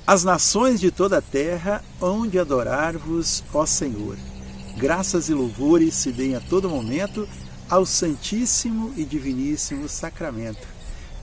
As nações de toda a terra hão de adorar-vos, ó Senhor. Graças e louvores se deem a todo momento ao Santíssimo e Diviníssimo Sacramento.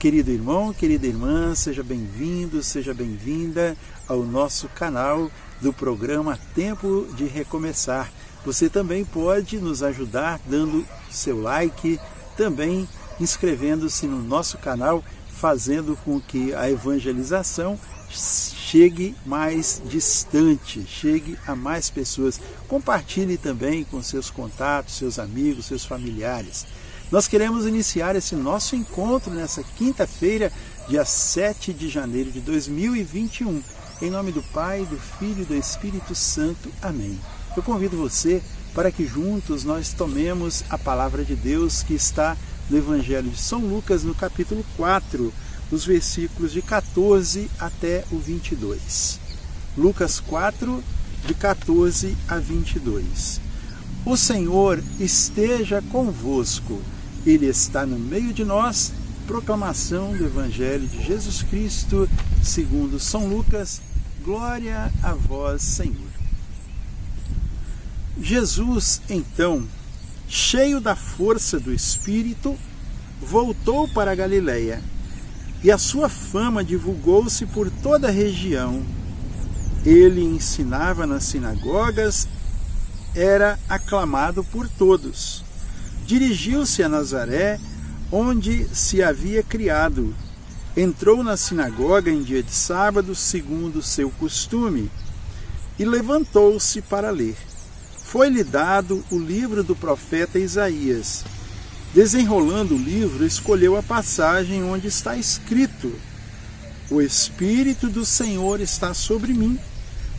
Querido irmão, querida irmã, seja bem-vindo, seja bem-vinda ao nosso canal do programa Tempo de Recomeçar. Você também pode nos ajudar dando seu like, também inscrevendo-se no nosso canal, fazendo com que a evangelização chegue mais distante, chegue a mais pessoas. Compartilhe também com seus contatos, seus amigos, seus familiares. Nós queremos iniciar esse nosso encontro nessa quinta-feira, dia 7 de janeiro de 2021. Em nome do Pai, do Filho e do Espírito Santo. Amém. Eu convido você para que juntos nós tomemos a palavra de Deus que está no Evangelho de São Lucas, no capítulo 4, os versículos de 14 até o 22. Lucas 4, de 14 a 22. O Senhor esteja convosco. Ele está no meio de nós. Proclamação do Evangelho de Jesus Cristo, segundo São Lucas. Glória a vós, Senhor. Jesus, então, cheio da força do Espírito, voltou para a Galileia, e a sua fama divulgou-se por toda a região. Ele ensinava nas sinagogas, era aclamado por todos. Dirigiu-se a Nazaré, onde se havia criado. Entrou na sinagoga em dia de sábado, segundo o seu costume, e levantou-se para ler. Foi-lhe dado o livro do profeta Isaías. Desenrolando o livro, escolheu a passagem onde está escrito: O Espírito do Senhor está sobre mim,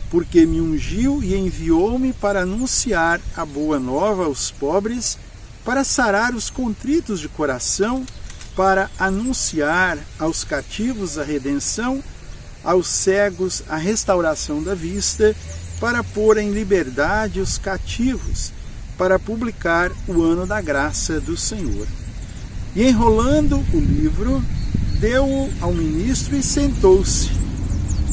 porque me ungiu e enviou-me para anunciar a boa nova aos pobres, para sarar os contritos de coração, para anunciar aos cativos a redenção, aos cegos a restauração da vista, para pôr em liberdade os cativos, para publicar o ano da graça do Senhor. E enrolando o livro, deu-o ao ministro e sentou-se.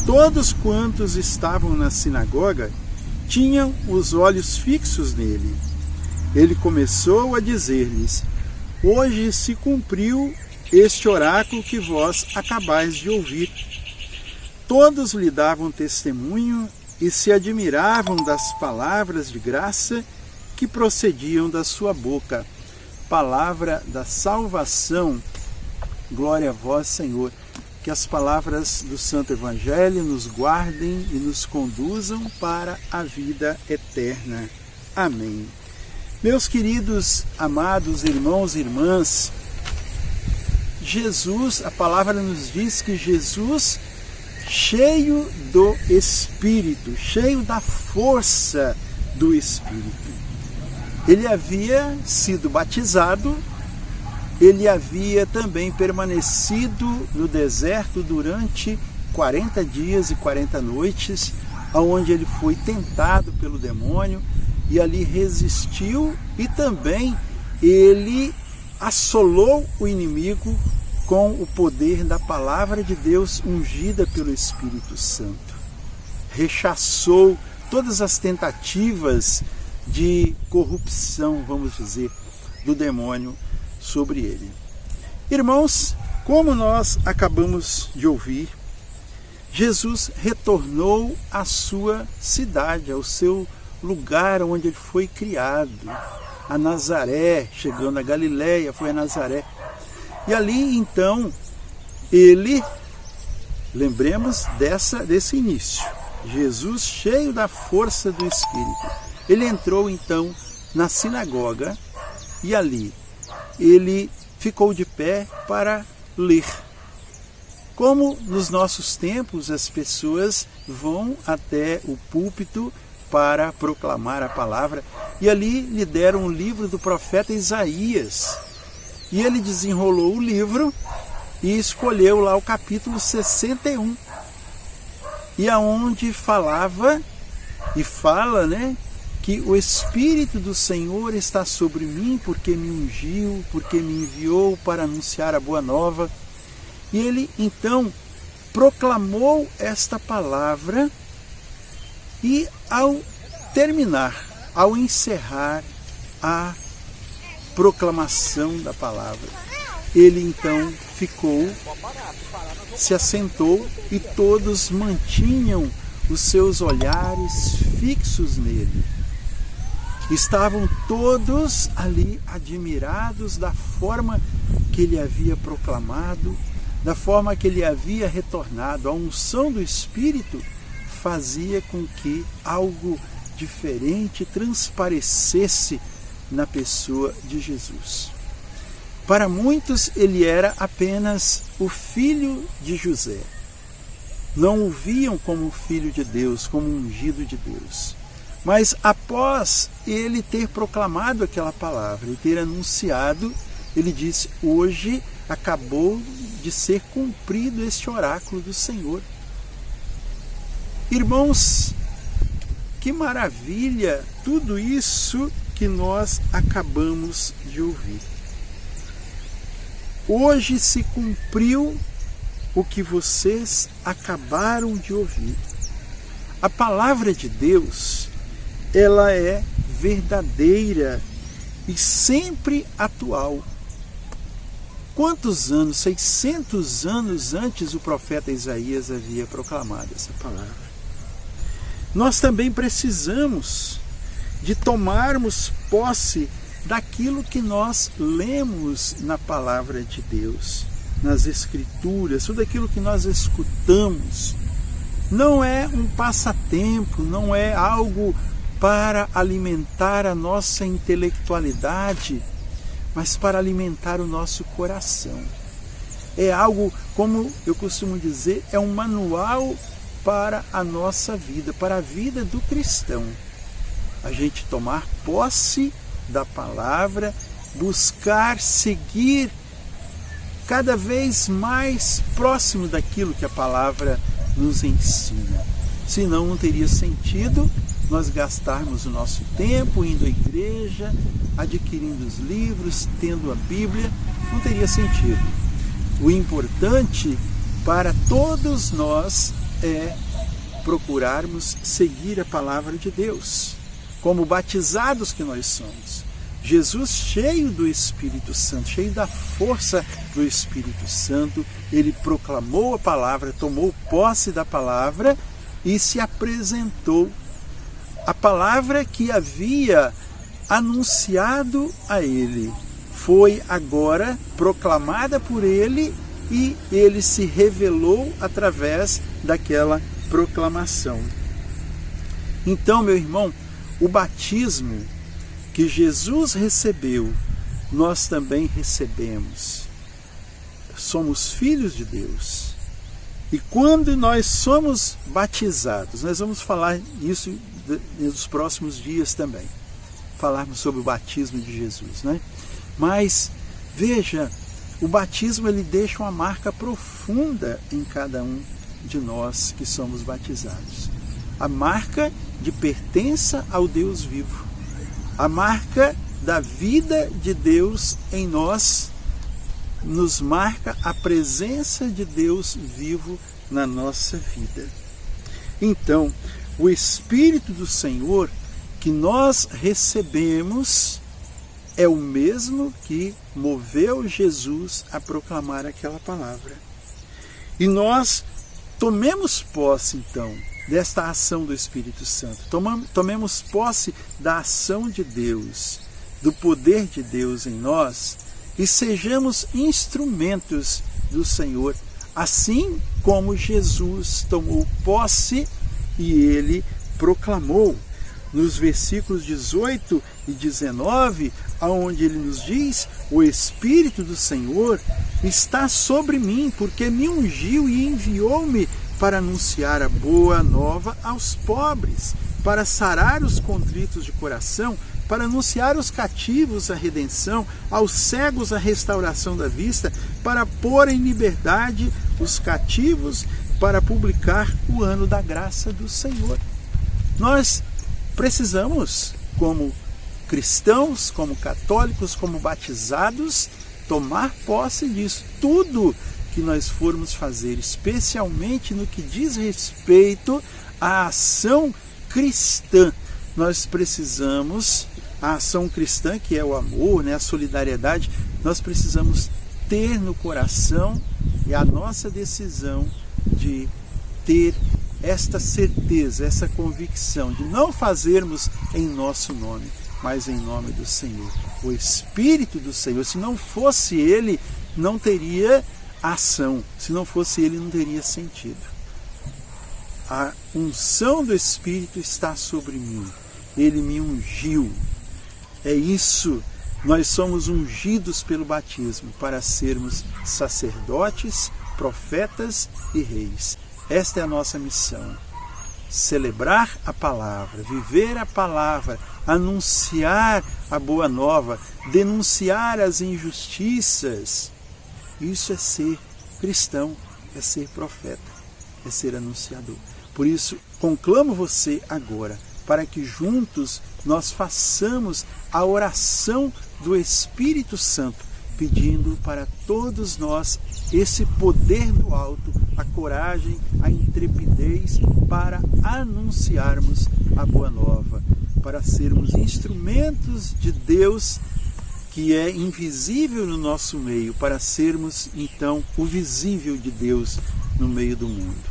Todos quantos estavam na sinagoga tinham os olhos fixos nele. Ele começou a dizer-lhes: Hoje se cumpriu este oráculo que vós acabais de ouvir. Todos lhe davam testemunho e se admiravam das palavras de graça que procediam da sua boca. Palavra da salvação. Glória a vós, Senhor. Que as palavras do Santo Evangelho nos guardem e nos conduzam para a vida eterna. Amém. Meus queridos, amados irmãos e irmãs, Jesus, a palavra nos diz que Jesus, cheio do Espírito, cheio da força do Espírito, ele havia sido batizado, ele havia também permanecido no deserto durante 40 dias e 40 noites, onde ele foi tentado pelo demônio, e ali resistiu, e também ele assolou o inimigo com o poder da palavra de Deus ungida pelo Espírito Santo. Rechaçou todas as tentativas de corrupção, vamos dizer, do demônio sobre ele. Irmãos, como nós acabamos de ouvir, Jesus retornou à sua cidade, ao seu lugar onde ele foi criado, a Nazaré, chegando a Galileia, foi a Nazaré. E ali, então, ele, lembremos desse início, Jesus cheio da força do Espírito. Ele entrou, então, na sinagoga e ali ele ficou de pé para ler. Como nos nossos tempos as pessoas vão até o púlpito para proclamar a palavra, e ali lhe deram o livro do profeta Isaías. E ele desenrolou o livro e escolheu lá o capítulo 61. E aonde falava e fala, que o Espírito do Senhor está sobre mim, porque me ungiu, porque me enviou para anunciar a boa nova. E ele, então, proclamou esta palavra e ao terminar, ao encerrar a proclamação da palavra, ele então se assentou e todos mantinham os seus olhares fixos nele. Estavam todos ali admirados da forma que ele havia proclamado, da forma que ele havia retornado. A unção do Espírito fazia com que algo diferente transparecesse na pessoa de Jesus. Para muitos ele era apenas o filho de José. Não o viam como o filho de Deus, como um ungido de Deus. Mas após ele ter proclamado aquela palavra e ter anunciado, ele disse: hoje acabou de ser cumprido este oráculo do Senhor. Irmãos, que maravilha tudo isso que nós acabamos de ouvir. Hoje se cumpriu o que vocês acabaram de ouvir. A palavra de Deus, ela é verdadeira e sempre atual. Quantos anos, 600 anos antes, o profeta Isaías havia proclamado essa palavra. Nós também precisamos de tomarmos posse daquilo que nós lemos na palavra de Deus, nas Escrituras, tudo aquilo que nós escutamos. Não é um passatempo, não é algo para alimentar a nossa intelectualidade, mas para alimentar o nosso coração. É algo, como eu costumo dizer, é um manual para a nossa vida, para a vida do cristão. A gente tomar posse da palavra, buscar seguir cada vez mais próximo daquilo que a palavra nos ensina. Senão não teria sentido nós gastarmos o nosso tempo indo à igreja, adquirindo os livros, tendo a Bíblia, não teria sentido. O importante para todos nós é procurarmos seguir a palavra de Deus, como batizados que nós somos. Jesus, cheio do Espírito Santo, cheio da força do Espírito Santo, ele proclamou a palavra, tomou posse da palavra e se apresentou. A palavra que havia anunciado a ele foi agora proclamada por ele e ele se revelou através daquela proclamação. Então, meu irmão, o batismo que Jesus recebeu, nós também recebemos. Somos filhos de Deus. E quando nós somos batizados, nós vamos falar isso nos próximos dias também, falarmos sobre o batismo de Jesus, né? Mas veja, o batismo ele deixa uma marca profunda em cada um de nós que somos batizados. A marca de pertença ao Deus vivo. A marca da vida de Deus em nós nos marca a presença de Deus vivo na nossa vida. Então, o Espírito do Senhor que nós recebemos é o mesmo que moveu Jesus a proclamar aquela palavra. E nós tomemos posse, então, desta ação do Espírito Santo. Tomemos posse da ação de Deus, do poder de Deus em nós e sejamos instrumentos do Senhor, assim como Jesus tomou posse e ele proclamou. Nos versículos 18 e 19, onde ele nos diz: o Espírito do Senhor está sobre mim, porque me ungiu e enviou-me para anunciar a boa nova aos pobres, para sarar os contritos de coração, para anunciar aos cativos a redenção, aos cegos a restauração da vista, para pôr em liberdade os cativos, para publicar o ano da graça do Senhor. Nós precisamos, como cristãos, como católicos, como batizados, tomar posse disso. Tudo que nós formos fazer, especialmente no que diz respeito à ação cristã. Nós precisamos, a ação cristã, que é o amor, né, a solidariedade, nós precisamos ter no coração, e a nossa decisão de ter esta certeza, essa convicção de não fazermos em nosso nome, mas em nome do Senhor. O Espírito do Senhor, se não fosse Ele, não teria ação, se não fosse Ele, não teria sentido. A unção do Espírito está sobre mim, Ele me ungiu. É isso, nós somos ungidos pelo batismo para sermos sacerdotes, profetas e reis. Esta é a nossa missão. Celebrar a palavra, viver a palavra, anunciar a boa nova, denunciar as injustiças. Isso é ser cristão, é ser profeta, é ser anunciador. Por isso, conclamo você agora, para que juntos nós façamos a oração do Espírito Santo, pedindo para todos nós esse poder do alto, a coragem, a intrepidez para anunciarmos a boa nova, para sermos instrumentos de Deus que é invisível no nosso meio, para sermos então o visível de Deus no meio do mundo.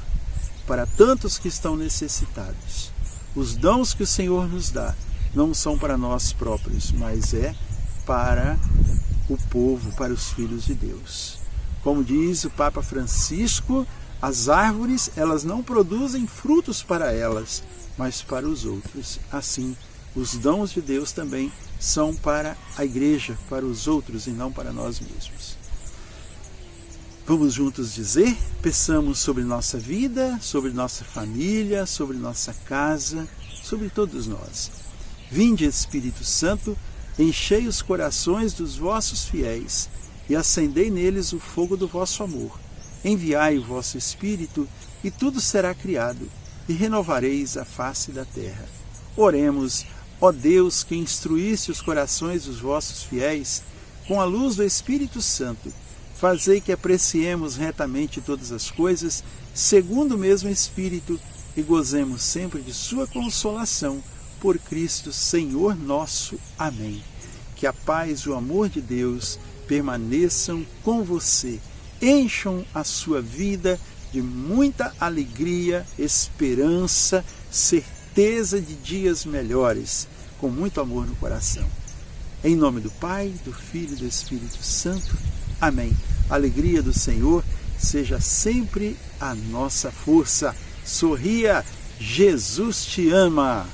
Para tantos que estão necessitados, os dons que o Senhor nos dá não são para nós próprios, mas é para o povo, para os filhos de Deus. Como diz o Papa Francisco, as árvores, elas não produzem frutos para elas, mas para os outros. Assim, os dons de Deus também são para a igreja, para os outros e não para nós mesmos. Vamos juntos dizer, peçamos sobre nossa vida, sobre nossa família, sobre nossa casa, sobre todos nós. Vinde, Espírito Santo, enchei os corações dos vossos fiéis e acendei neles o fogo do vosso amor. Enviai o vosso Espírito e tudo será criado e renovareis a face da terra. Oremos, ó Deus, que instruísse os corações dos vossos fiéis com a luz do Espírito Santo. Fazei que apreciemos retamente todas as coisas, segundo o mesmo Espírito, e gozemos sempre de sua consolação, por Cristo Senhor nosso. Amém. Que a paz e o amor de Deus permaneçam com você, encham a sua vida de muita alegria, esperança, certeza de dias melhores, com muito amor no coração. Em nome do Pai, do Filho e do Espírito Santo. Amém. A alegria do Senhor seja sempre a nossa força. Sorria, Jesus te ama.